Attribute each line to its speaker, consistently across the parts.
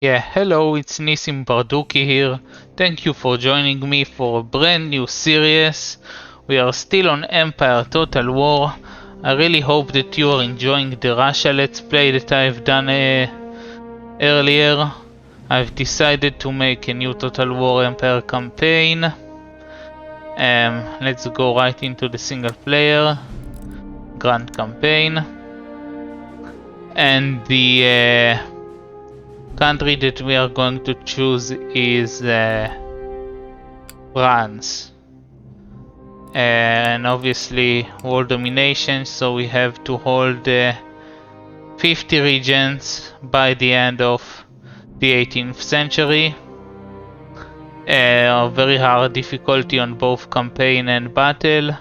Speaker 1: Yeah, hello, it's Nissim Barduki here. Thank you for joining me for a brand new series. We are still on Empire Total War. I really hope that you are enjoying the Russia Let's Play that I've done earlier. I've decided to make a new Total War Empire campaign. Let's go right into the single player Grand Campaign. And the country that we are going to choose is France. And obviously world domination, so we have to hold 50 regions by the end of the 18th century. Very hard difficulty on both campaign and battle.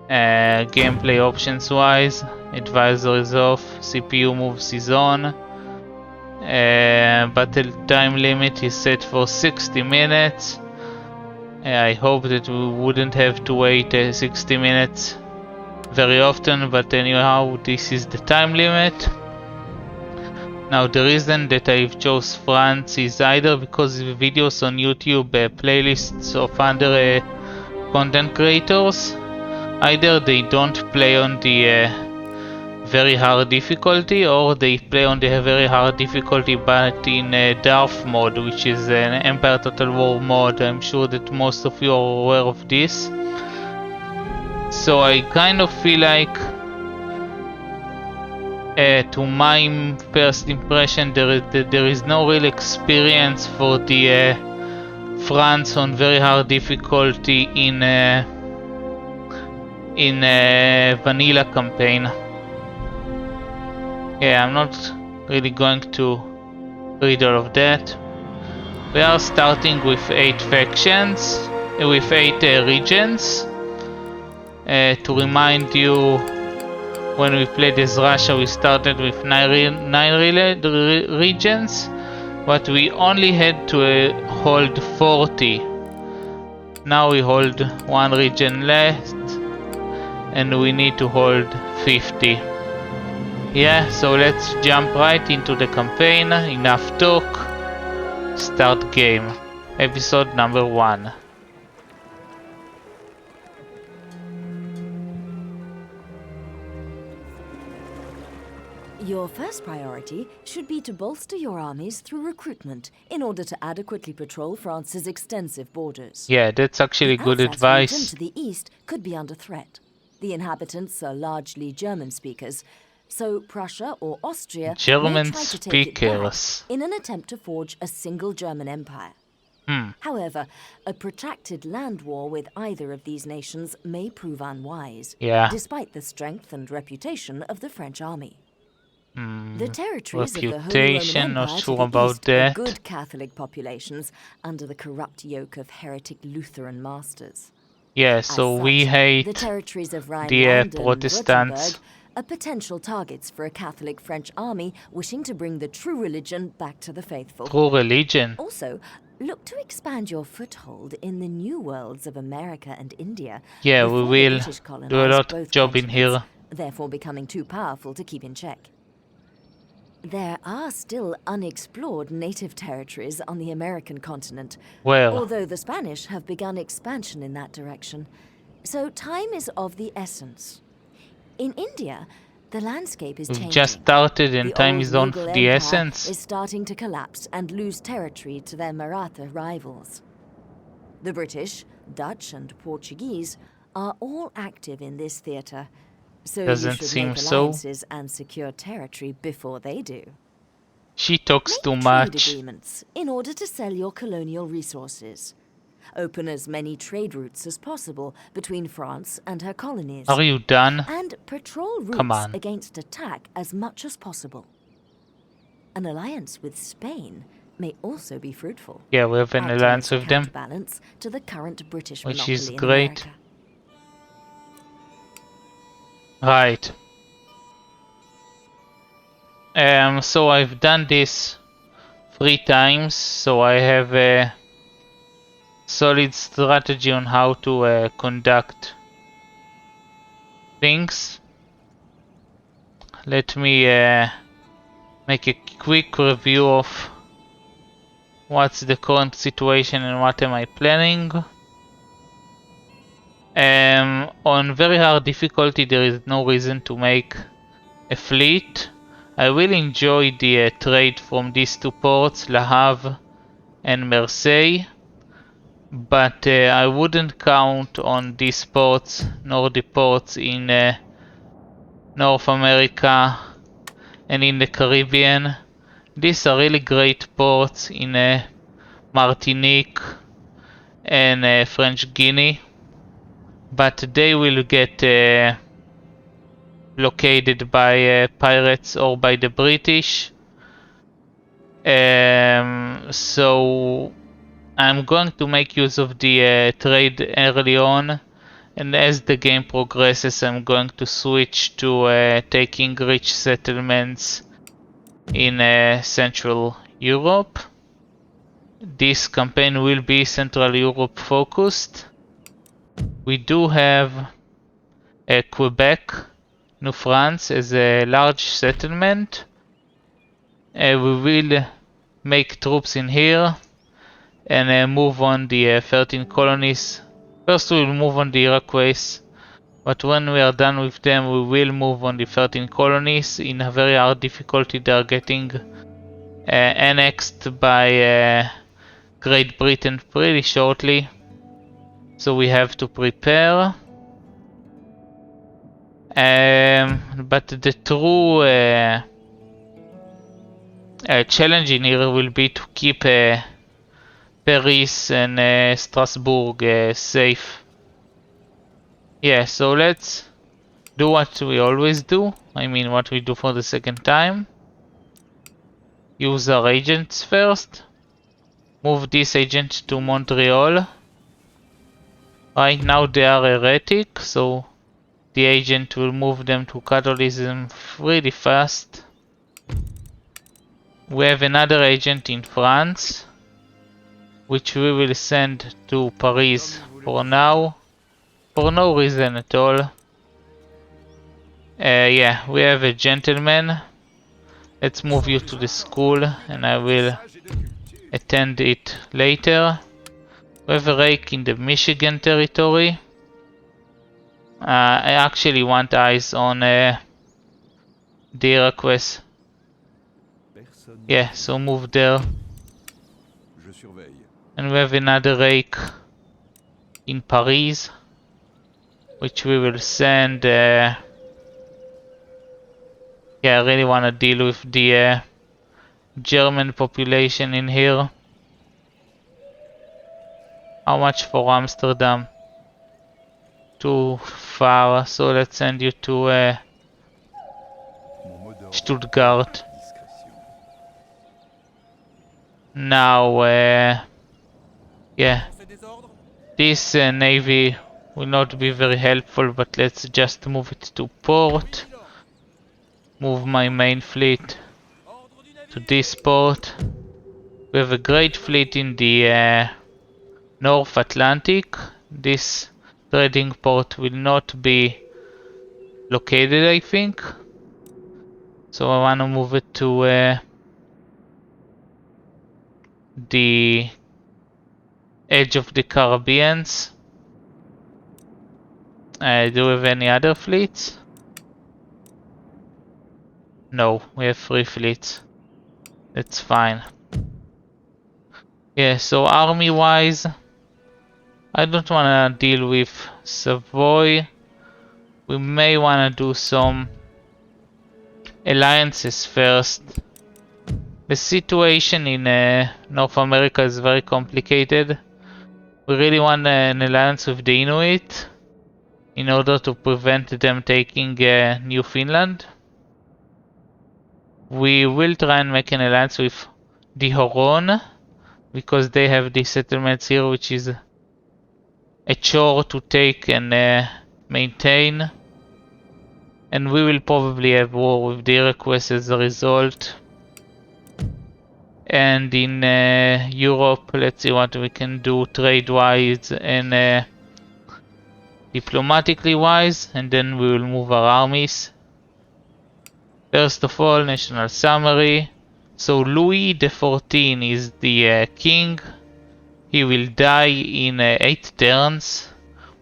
Speaker 1: Gameplay options wise, advisories off, CPU moves is on. Battle time limit is set for 60 minutes. I hope that we wouldn't have to wait 60 minutes very often, but anyhow, this is the time limit. Now, the reason that I've chose France is either because the videos on YouTube, playlists of other content creators, either they don't play on the very hard difficulty, or they play on the very hard difficulty but in Darth mode, which is an Empire Total War mode. I'm sure that most of you are aware of this. So I kind of feel like, to my first impression, there is no real experience for the France on very hard difficulty in vanilla campaign. Yeah, I'm not really going to read all of that. We are starting with 8 factions, with 8 regions. To remind you, when we played as Russia, we started with 9 regions, but we only had to hold 40. Now we hold 1 region left, and we need to hold 50. Yeah, so let's jump right into the campaign. Enough talk. Start game. Episode number 1.
Speaker 2: Your first priority should be to bolster your armies through recruitment in order to adequately patrol France's extensive borders.
Speaker 1: Yeah, that's actually good
Speaker 2: Alsace
Speaker 1: advice.
Speaker 2: region to the east could be under threat. The inhabitants are largely German speakers, so Prussia or Austria
Speaker 1: German
Speaker 2: may try to take it back
Speaker 1: speakers.
Speaker 2: in an attempt to forge a single German empire. However, a protracted land war with either of these nations may prove unwise, despite the strength and reputation of the French army. The territories of the Holy Roman Empire to the east are good Catholic populations under the corrupt yoke of heretic Lutheran masters.
Speaker 1: Yeah, so we hate
Speaker 2: the territories of
Speaker 1: the
Speaker 2: Rhineland and
Speaker 1: Protestants.
Speaker 2: Württemberg are potential targets for a Catholic French army wishing to bring the true religion back to the faithful.
Speaker 1: True religion.
Speaker 2: Also, look to expand your foothold in the new worlds of America and India.
Speaker 1: Yeah, we will do a lot of job in here.
Speaker 2: Therefore becoming too powerful to keep in check. There are still unexplored native territories on the American continent, although the Spanish have begun expansion in that direction. So time is of the essence. In India, the landscape is changing.
Speaker 1: Just started and time is of the essence.
Speaker 2: Is starting to collapse and lose territory to their Maratha rivals. The British, Dutch and Portuguese are all active in this theater. So
Speaker 1: doesn't
Speaker 2: you should
Speaker 1: seem
Speaker 2: make
Speaker 1: so.
Speaker 2: alliances and secure territory before they do.
Speaker 1: She talks too
Speaker 2: Make
Speaker 1: much.
Speaker 2: trade agreements in order to sell your colonial resources. Open as many trade routes as possible between France and her colonies.
Speaker 1: Are you done?
Speaker 2: And patrol routes against attack as much as possible. An alliance with Spain may also be fruitful.
Speaker 1: Yeah, we have an alliance with them,
Speaker 2: balance to the current British
Speaker 1: which is
Speaker 2: monopoly in
Speaker 1: great.
Speaker 2: America.
Speaker 1: Right. So I've done this 3 times, so I have a solid strategy on how to conduct things. Let me make a quick review of what's the current situation and what am I planning. On very hard difficulty there is no reason to make a fleet. I will enjoy the trade from these two ports, Le Havre and Marseille, but I wouldn't count on these ports nor the ports in North America and in the Caribbean. These are really great ports in Martinique and French Guinea, but they will get blockaded by pirates or by the British. So I'm going to make use of the trade early on, and as the game progresses I'm going to switch to taking rich settlements in Central Europe. This campaign will be Central Europe focused. We do have Quebec, New France as a large settlement. We will make troops in here and move on the 13 colonies. First we will move on the Iroquois, but when we are done with them we will move on the 13 colonies. In a very hard difficulty they are getting annexed by Great Britain pretty shortly, so we have to prepare. But the true challenge in here will be to keep Paris and Strasbourg safe. Yeah, so let's do what we always do. I mean, what we do for the second time. Use our agents first. Move this agent to Montreal. Right now they are heretic, so the agent will move them to Catholicism really fast. We have another agent in France, which we will send to Paris for now, for no reason at all. Yeah, we have a gentleman. Let's move you to the school and I will attend it later. We have a rake in the Michigan territory. I actually want eyes on the Iroquois. Yeah, so move there. And we have another rake in Paris, which we will send. Yeah, I really want to deal with the German population in here. How much for Amsterdam? Too far, so let's send you to Stuttgart. Now, yeah, this navy will not be very helpful, but let's just move it to port. Move my main fleet to this port. We have a great fleet in the North Atlantic. This trading port will not be located, I think. So I want to move it to the edge of the Caribbeans. Do we have any other fleets? No, we have 3 fleets. That's fine. Yeah, so army wise, I don't want to deal with Savoy. We may want to do some alliances first. The situation in North America is very complicated. We really want an alliance with the Inuit in order to prevent them taking New Finland. We will try and make an alliance with the Huron because they have these settlements here, which is a chore to take and maintain. And we will probably have war with the Iroquois as a result. And in Europe, let's see what we can do trade-wise and diplomatically wise, and then we will move our armies. First of all, national summary. So Louis XIV is the king. He will die in 8 turns,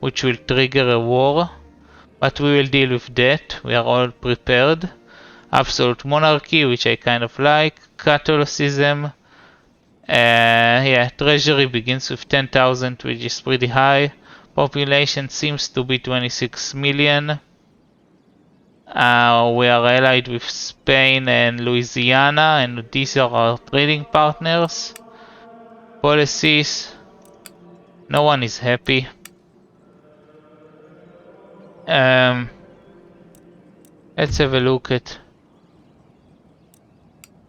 Speaker 1: which will trigger a war. But we will deal with that. We are all prepared. Absolute monarchy, which I kind of like. Catholicism. Yeah, treasury begins with 10,000, which is pretty high. Population seems to be 26 million. We are allied with Spain and Louisiana, and these are our trading partners. Policies. No one is happy. Let's have a look at.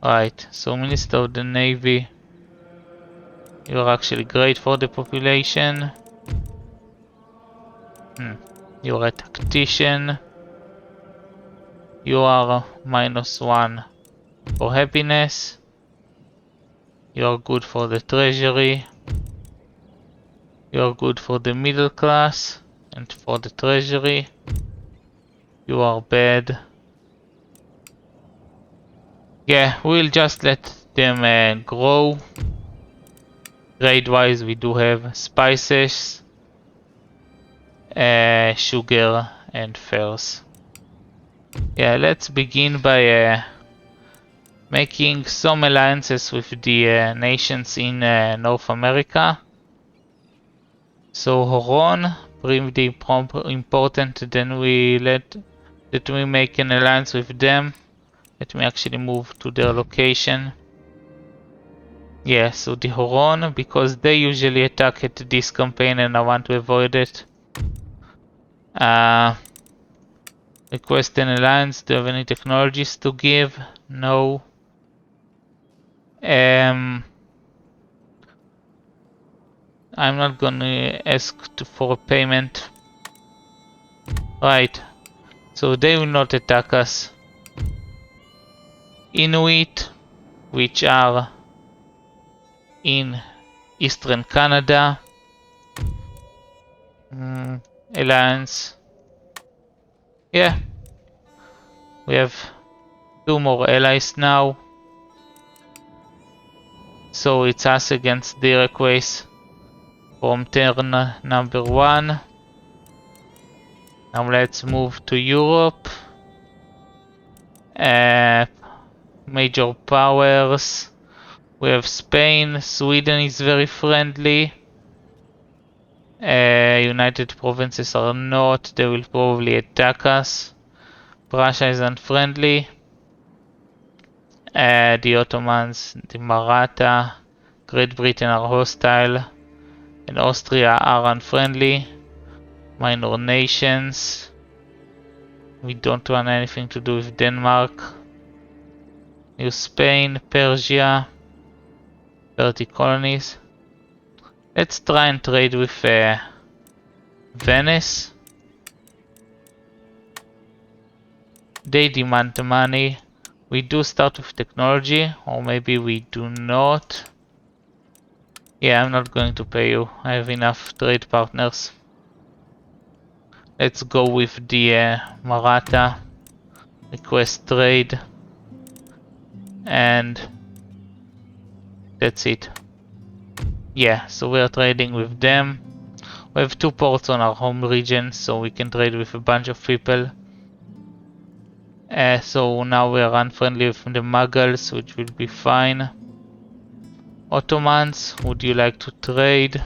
Speaker 1: Right, so Minister of the Navy. You're actually great for the population. You're a tactician. You are -1 for happiness. You're good for the treasury. You're good for the middle class and for the treasury. You are bad. Yeah, we'll just let them grow. Trade wise, we do have spices, sugar, and furs. Yeah, let's begin by making some alliances with the nations in North America. So Horon, pretty important. Then we make an alliance with them. Let me actually move to their location. Yeah, so the Horon, because they usually attack at this campaign and I want to avoid it. Request an alliance. Do you have any technologies to give? No. I'm not gonna ask for a payment. Right. So they will not attack us. Inuit, which are in Eastern Canada. Alliance. Yeah. We have 2 more allies now. So it's us against the Iroquois from turn number 1. Now let's move to Europe. Major powers. We have Spain. Sweden is very friendly. United Provinces are not. They will probably attack us. Prussia is unfriendly. The Ottomans, the Maratha, Great Britain are hostile. And Austria are unfriendly. Minor nations. We don't want anything to do with Denmark. New Spain, Persia. 30 colonies. Let's try and trade with Venice. They demand the money. We do start with technology, or maybe we do not. Yeah, I'm not going to pay you. I have enough trade partners. Let's go with the Maratha. Request trade. And that's it. Yeah, so we are trading with them. We have 2 ports on our home region, so we can trade with a bunch of people. So now we are unfriendly with the Mughals, which will be fine. Ottomans, would you like to trade?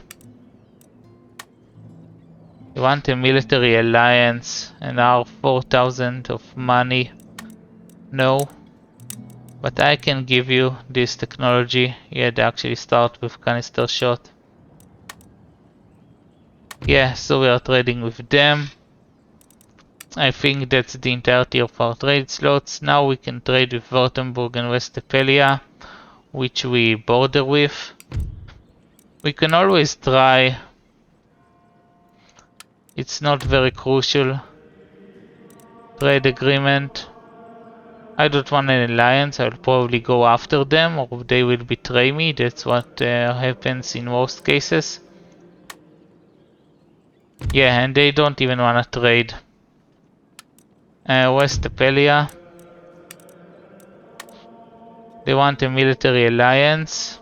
Speaker 1: You want a military alliance and our 4,000 of money? No. But I can give you this technology. Yeah, they actually start with canister shot. Yeah, so we are trading with them. I think that's the entirety of our trade slots. Now we can trade with Württemberg and Westphalia, which we border with. We can always try. It's not very crucial. Trade agreement. I don't want an alliance. I'll probably go after them or they will betray me. That's what happens in most cases. Yeah, and they don't even want to trade. Westphalia. They want a military alliance.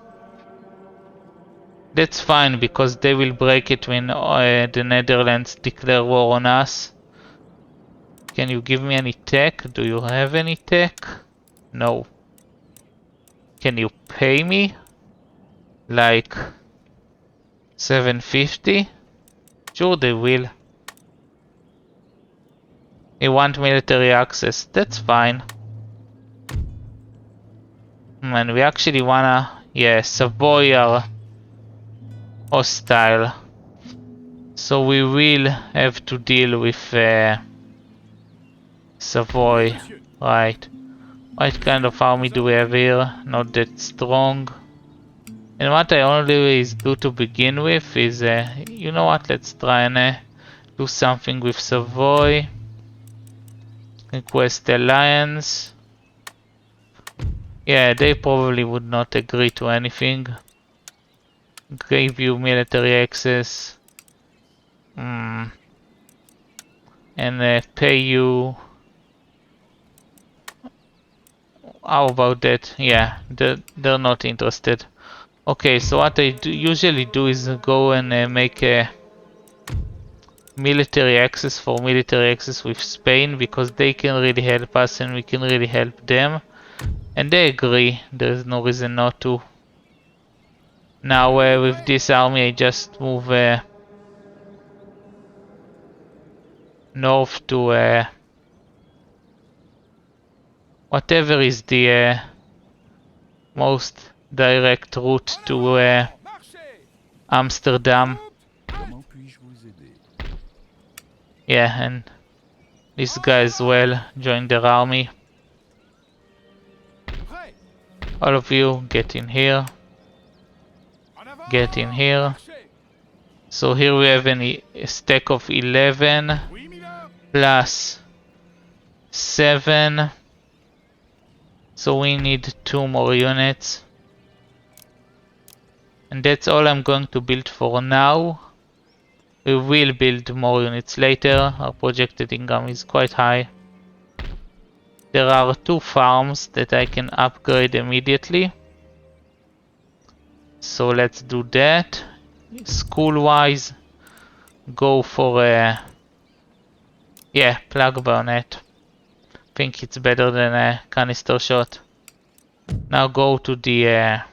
Speaker 1: That's fine, because they will break it when the Netherlands declare war on us. Can you give me any tech? Do you have any tech? No. Can you pay me? Like 750? Sure they will. They want military access. That's fine. And we actually wanna... Yeah, Savoy are hostile. So we will have to deal with Savoy. Right. What kind of army do we have here? Not that strong. And what I always do to begin with is, you know what, let's try and do something with Savoy. Request alliance. Yeah, they probably would not agree to anything. Give you military access. And pay you. How about that? Yeah, they're not interested. Okay, so what I usually do is go and make a military access for military access with Spain, because they can really help us and we can really help them. And they agree, there's no reason not to. Now with this army I just move north to whatever is the most direct route to Amsterdam. Yeah, and this guy as well joined their army. All of you get in here. Get in here. So here we have a stack of 11 plus 7. So we need 2 more units. And that's all I'm going to build for now. We will build more units later. Our projected income is quite high. There are 2 farms that I can upgrade immediately. So let's do that. School wise, go for yeah, plug bayonet. Think it's better than a canister shot. Now go to the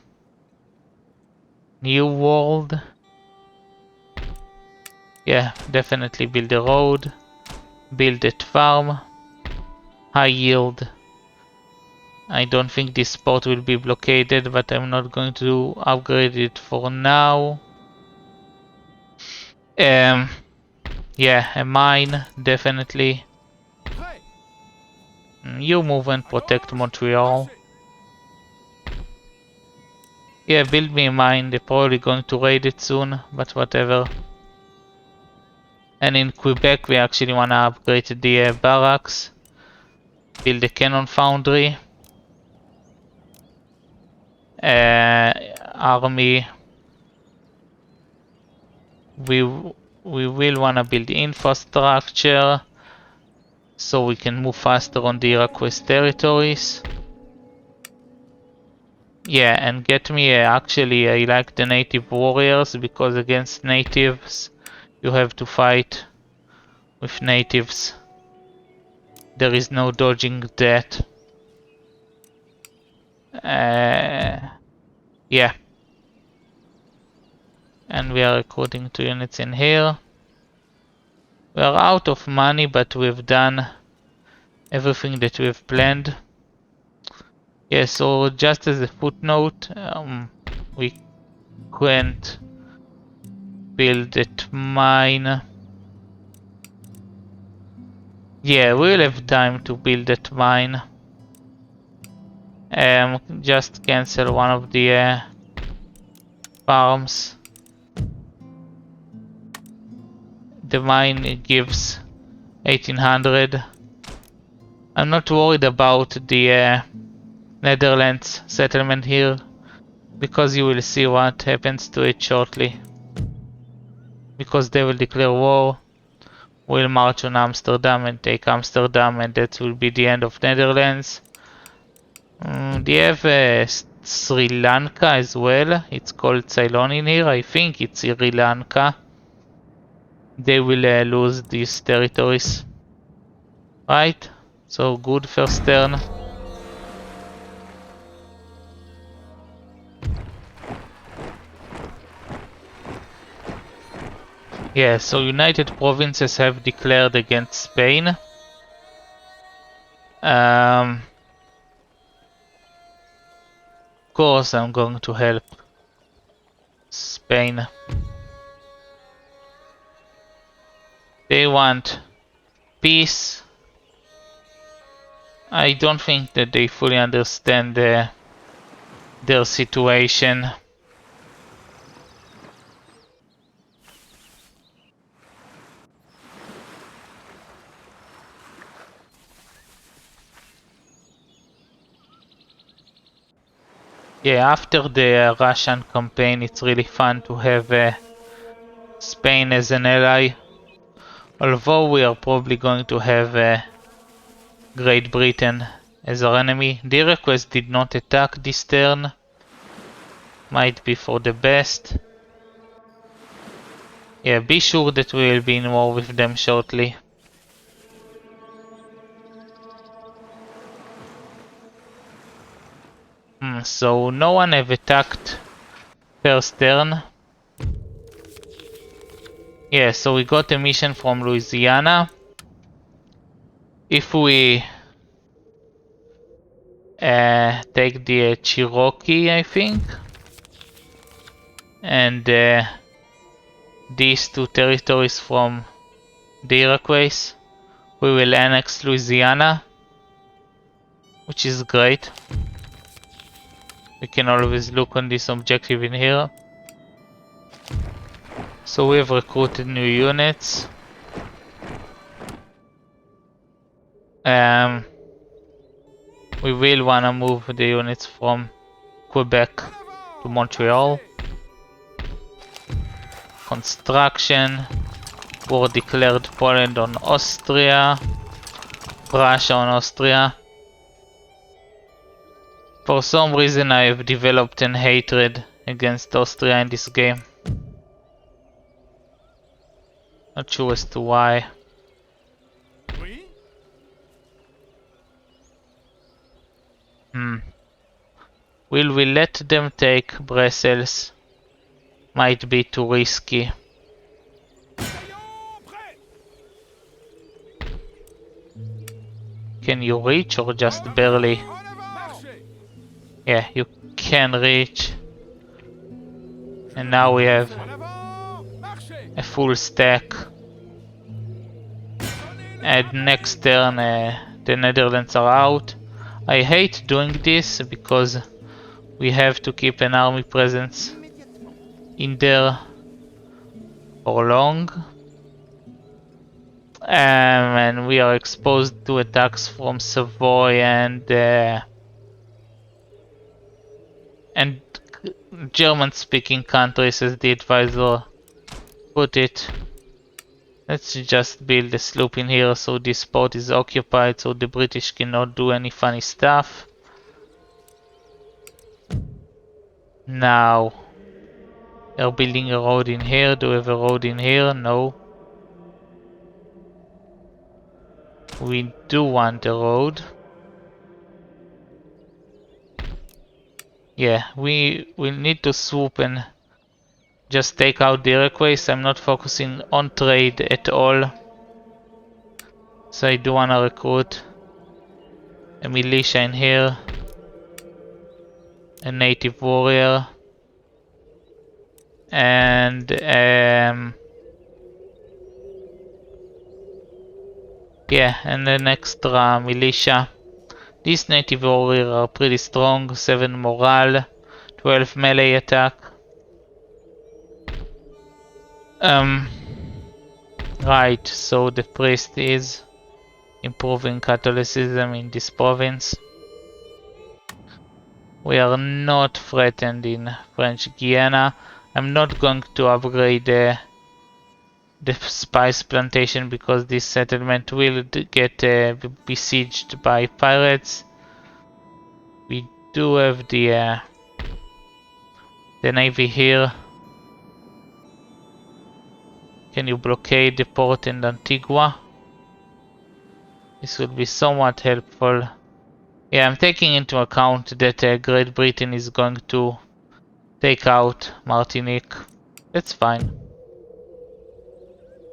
Speaker 1: New World. Yeah, definitely build a road. Build that farm. High yield. I don't think this spot will be blockaded, but I'm not going to upgrade it for now. Yeah, a mine, definitely. You move and protect Montreal. Yeah, build me a mine. They're probably going to raid it soon, but whatever. And in Quebec, we actually want to upgrade the barracks. Build a cannon foundry. Army. We will want to build infrastructure so we can move faster on the Iroquois territories. Yeah, and get me actually I like the native warriors, because against natives you have to fight with natives. There is no dodging that. Yeah. And we are recruiting 2 units in here. We are out of money, but we've done everything that we've planned. Yeah, so just as a footnote, we can't build that mine. Yeah, we'll have time to build that mine. Just cancel one of the farms. The mine gives 1800. I'm not worried about the Netherlands settlement here, because you will see what happens to it shortly. Because they will declare war, we'll march on Amsterdam and take Amsterdam, and that will be the end of Netherlands. They have Sri Lanka as well. It's called Ceylon in here. I think it's Sri Lanka. They will lose these territories. Right? So good first turn. Yeah, so United Provinces have declared against Spain. Of course I'm going to help Spain. They want peace. I don't think that they fully understand their situation. Yeah, after the Russian campaign, it's really fun to have Spain as an ally. Although we are probably going to have Great Britain as our enemy. The request did not attack this turn. Might be for the best. Yeah, be sure that we will be in war with them shortly. So no one have attacked first turn. Yeah, so we got a mission from Louisiana. If we take the Cherokee, I think, and these two territories from the Iroquois, we will annex Louisiana, which is great. We can always look on this objective in here. So we have recruited new units. We will wanna move the units from Quebec to Montreal. Construction. War declared Poland on Austria. Russia on Austria. For some reason I have developed an hatred against Austria in this game. Not sure as to why. Will we let them take Brussels? Might be too risky. Can you reach or just barely? Yeah, you can reach. And now we have a full stack. And next turn the Netherlands are out. I hate doing this because we have to keep an army presence in there for long. And we are exposed to attacks from Savoy and German-speaking countries, as the advisor put it. Let's just build a sloop in here so this spot is occupied so the British cannot do any funny stuff. Now, they're building a road in here. Do we have a road in here? No. We do want a road. Yeah, we will need to swoop and just take out the Iroquois. I'm not focusing on trade at all. So I do wanna recruit a militia in here. A native warrior. And yeah, and an extra militia. These native warriors are pretty strong. 7 morale, 12 melee attack. Right, so the priest is improving Catholicism in this province. We are not threatened in French Guiana. I'm not going to upgrade the spice plantation because this settlement will get besieged by pirates. We do have the navy here. Can you blockade the port in Antigua? This would be somewhat helpful. Yeah, I'm taking into account that Great Britain is going to take out Martinique. That's fine.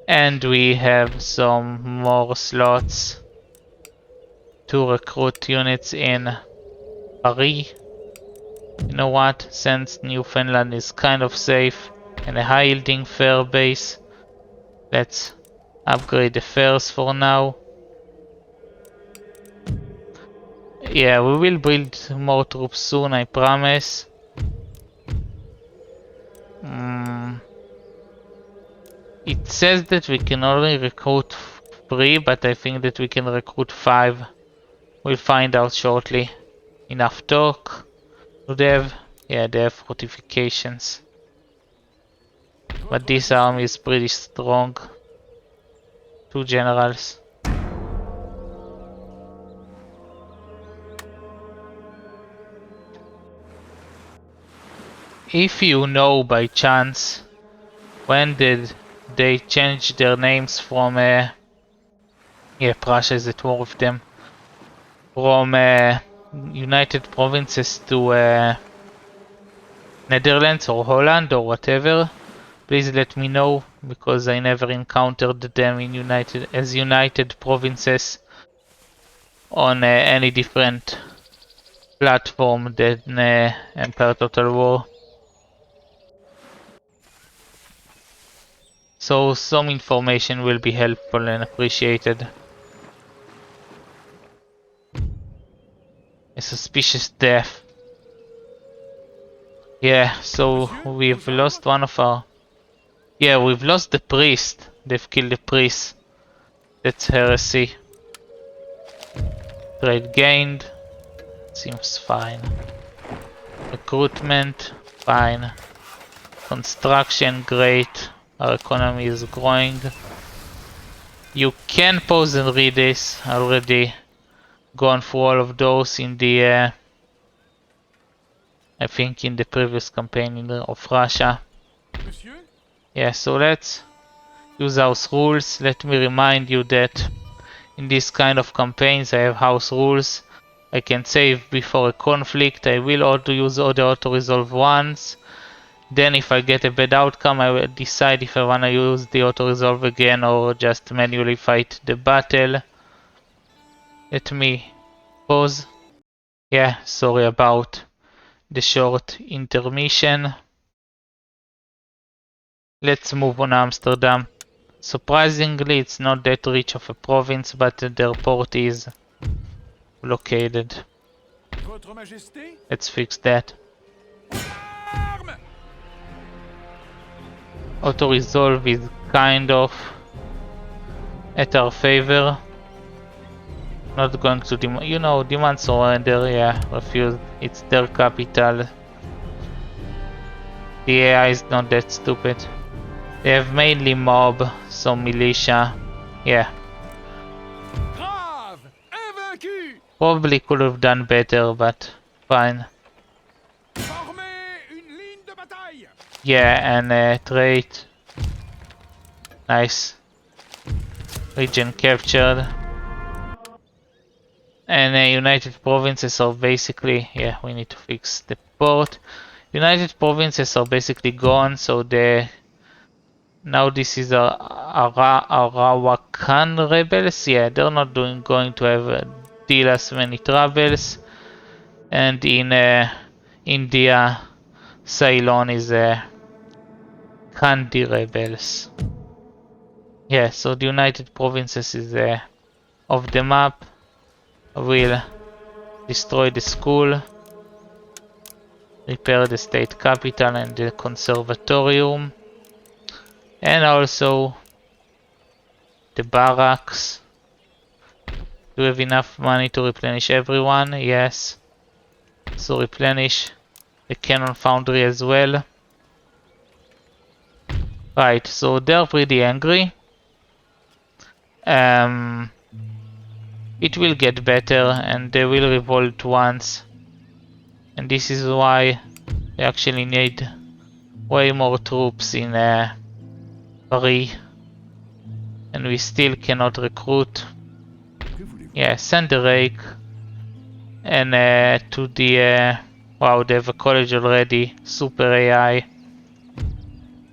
Speaker 1: And we have some more slots to recruit units in Paris. You know what? Since Newfoundland is kind of safe and a high-yielding fare base, let's upgrade the fares for now. Yeah, we will build more troops soon, I promise. It says that we can only recruit 3, but I think that we can recruit 5. We'll find out shortly. Enough talk. Do they have? Yeah, they have fortifications. But this army is pretty strong. 2 generals. If you know by chance, when did they change their names from yeah, Prussia is at war with them, from United Provinces to Netherlands or Holland or whatever? Please let me know, because I never encountered them in United Provinces on any different platform than Empire Total War. So some information will be helpful and appreciated. A suspicious death. Yeah, so we've lost one of our... Yeah, we've lost the priest. They've killed the priest. That's heresy. Trade gained. Seems fine. Recruitment, fine. Construction, great. Our economy is growing. You can pause and read this. I already gone through all of those in the I think in the previous campaign of Russia. Yeah, so let's use house rules. Let me remind you that in this kind of campaigns I have house rules. I can save before a conflict. I will use the auto-resolve once. Then if I get a bad outcome, I will decide if I want to use the auto-resolve again or just manually fight the battle. Let me pause. Yeah, sorry about the short intermission. Let's move on Amsterdam. Surprisingly, it's not that rich of a province, but their port is blockaded. Let's fix that. Auto-resolve is kind of at our favor. Not going to demand, demand surrender, yeah, refuse. It's their capital. The AI is not that stupid. They have mainly mob, some militia, yeah. Probably could have done better, but fine. Yeah, and trade. Nice. Region captured. And United Provinces are basically, yeah, we need to fix the port. United Provinces are basically gone, so now this is Arawakan rebels. Yeah, they're not going to deal us many troubles. And in India, Ceylon is Kandi rebels. Yeah, so the United Provinces is off the map. Will destroy the school, repair the state capital and the conservatorium, and also the barracks. Do we have enough money to replenish everyone? Yes. So replenish the cannon foundry as well. Right, so they're pretty angry. It will get better and they will revolt once And this is why we actually need way more troops in Paris. And we still cannot recruit. Yeah, send the rake. And to the... wow, they have a college already. Super AI.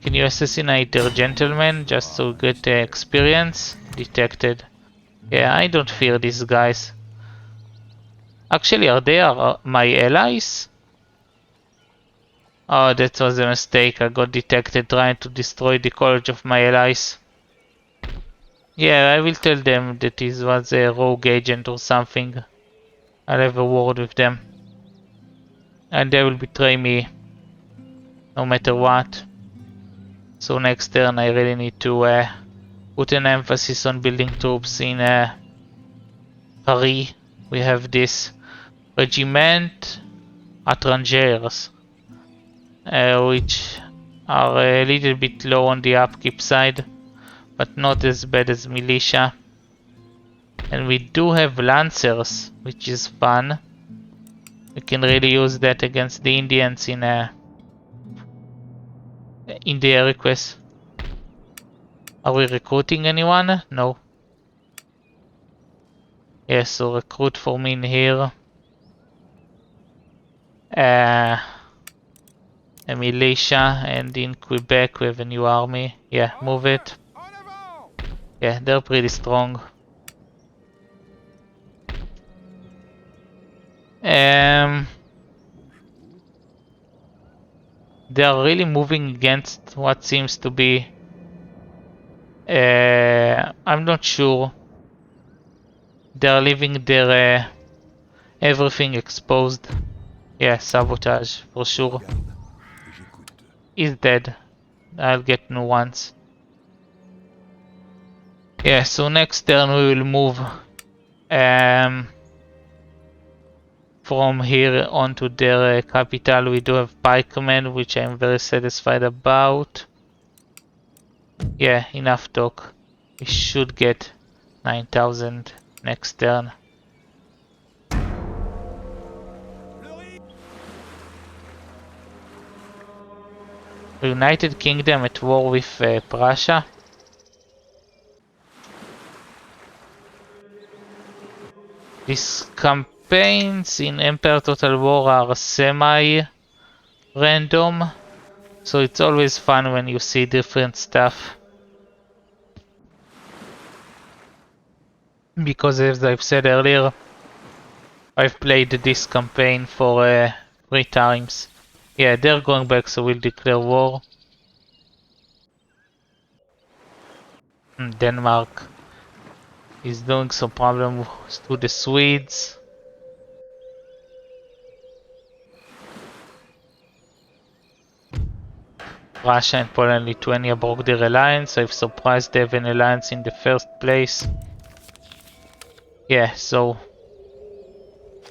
Speaker 1: Can you assassinate their gentleman just to get experience? Detected. Yeah, I don't fear these guys. Actually, are they my allies? Oh, that was a mistake. I got detected trying to destroy the college of my allies. Yeah, I will tell them that it was a rogue agent or something. I'll have a word with them. And they will betray me. No matter what. So next turn I really need to put an emphasis on building troops in Paris. We have this regiment étrangers, which are a little bit low on the upkeep side, but not as bad as militia. And we do have lancers, which is fun. We can really use that against the Indians in the air request. Are we recruiting anyone? No. Yes, so recruit for me in here. A militia, and in Quebec we have a new army. Yeah, move it. Yeah, they're pretty strong. They are really moving against what seems to be... I'm not sure. They are leaving their everything exposed. Yeah, sabotage for sure. He's dead. I'll get new ones. Yeah, so next turn we will move from here onto their capital. We do have pikemen, which I'm very satisfied about. Yeah, enough talk. We should get 9,000 next turn. United Kingdom at war with Prussia. These campaigns in Empire Total War are semi-random, so it's always fun when you see different stuff. Because as I've said earlier, I've played this campaign for 3 times. Yeah, they're going back, so we'll declare war. Denmark is doing some problems to the Swedes. Russia and Poland and Lithuania broke their alliance. I'm surprised they have an alliance in the first place. Yeah, so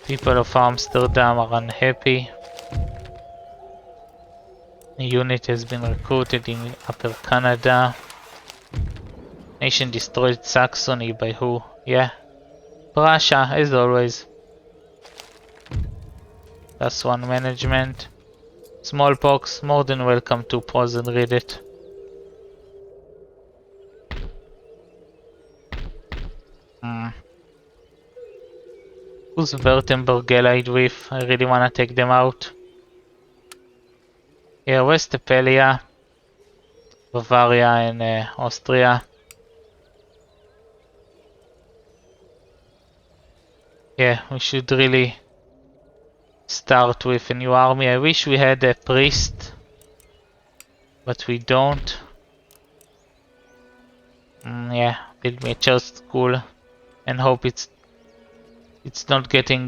Speaker 1: people of Amsterdam are unhappy. A unit has been recruited in Upper Canada. Nation destroyed Saxony by who? Yeah, Prussia, as always. +1 management. Smallpox, more than welcome to pause and read it. Who's Württemberg allied with? I really wanna take them out. Yeah, Westphalia, Bavaria and Austria. Yeah, we should really start with a new army. I wish we had a priest, but we don't. Yeah, build me a church school and hope it's not getting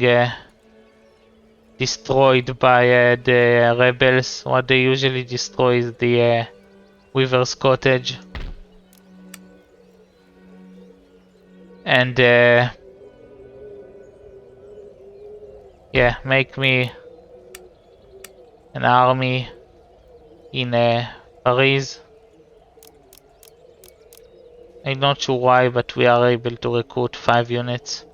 Speaker 1: destroyed by the rebels. What they usually destroy is the Weaver's Cottage. And yeah, make me an army in Paris. I'm not sure why, but we are able to recruit 5 units,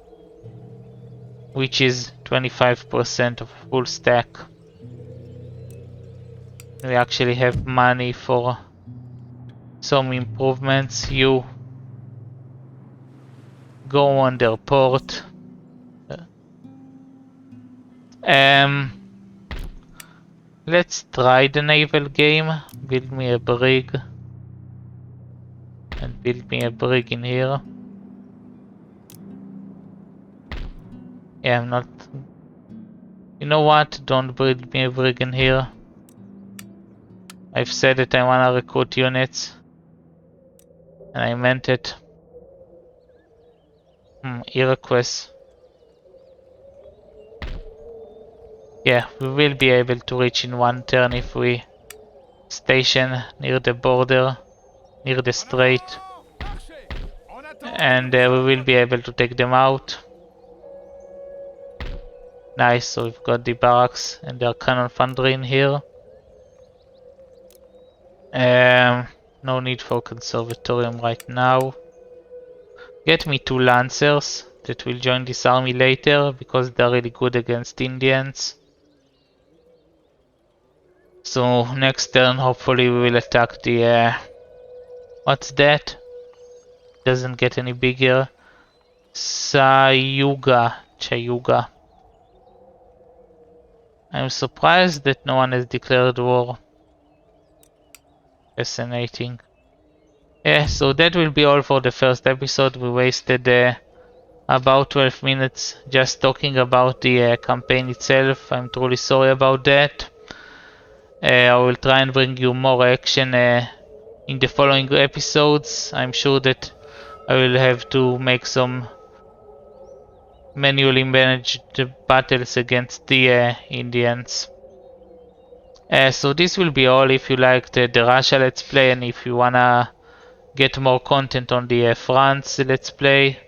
Speaker 1: which is 25% of full stack. We actually have money for some improvements. You go on their port. Let's try the naval game. Build me a brig. And build me a brig in here. Yeah, I'm not... You know what? Don't build me a brig in here. I've said that I wanna recruit units. And I meant it. Iroquois. Yeah, we will be able to reach in one turn if we station near the border, near the strait. And we will be able to take them out. Nice, so we've got the barracks and their cannon foundry in here. No need for conservatorium right now. Get me 2 lancers that will join this army later because they're really good against Indians. So next turn hopefully we will attack the what's that? Doesn't get any bigger. Chayuga. I'm surprised that no one has declared war. Fascinating. Yeah, so that will be all for the first episode. We wasted about 12 minutes just talking about the campaign itself. I'm truly sorry about that. I will try and bring you more action in the following episodes. I'm sure that I will have to make some manually managed battles against the Indians. So this will be all. If you liked the Russia Let's Play and if you wanna get more content on the France Let's Play,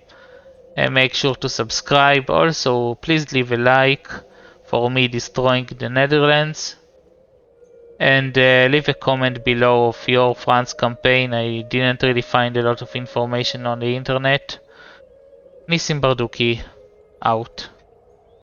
Speaker 1: make sure to subscribe. Also, please leave a like for me destroying the Netherlands. And leave a comment below of your France campaign. I didn't really find a lot of information on the internet. Nissim Barduki, out.